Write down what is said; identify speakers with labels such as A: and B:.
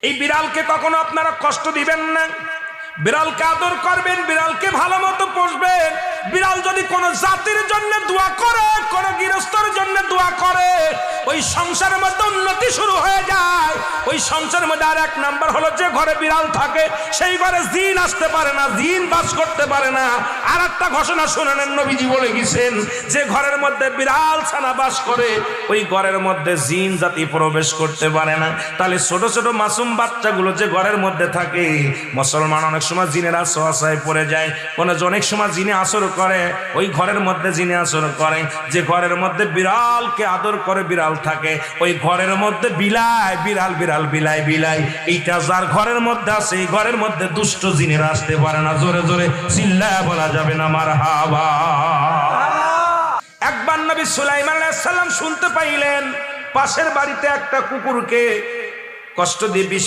A: এই বিড়ালকে কখনো আপনারা কষ্ট দিবেন না, বিড়ালকে আদর করবেন, বিড়ালকে ভালো মতো পুষবেন। বিড়াল যদি কোনো জাতির জন্য দোয়া করে, কোনো গৃহস্থর জন্য দোয়া করে, ওই সংসারের মধ্যে উন্নতি শুরু হয়ে যায়। ওই সংসারের মধ্যে আর এক নাম্বার হলো, যে ঘরে বিড়াল থাকে সেই ঘরে জিন আসতে পারে না, জিন বাস করতে পারে না। আর একটা ঘোষণা শুনেন, নবীজি বলে গেছেন, যে ঘরের মধ্যে বিড়াল ছানা বাস করে ওই ঘরের মধ্যে জিন জাতি প্রবেশ করতে পারে না। তাহলে ছোট ছোট মাসুম বাচ্চাগুলো যে ঘরের মধ্যে থাকে, মুসলমান অনেক সময় জিনের আশ্রয় পড়ে যায়, অনেক সময় জিনে আসর করে, ওই ঘরের মধ্যে জিনে আসর করে। যে ঘরের মধ্যে বিড়ালকে আদর করে বিড়াল থাকে, ওই ঘরের মধ্যে বিলাই বিড়াল বিড়াল বিলাই বিলাই, এইটা যার ঘরের মধ্যে আছে এই ঘরের মধ্যে দুষ্ট জিনেরা আসতে পারে না। জোরে জোরে চিল্লায়া বলা যাবে না মারহাবা। একবার নবী সুলাইমান আলাইহিস সালাম শুনতে পাইলেন পাশের বাড়িতে একটা কুকুরকে কষ্ট দিয়ে বিষ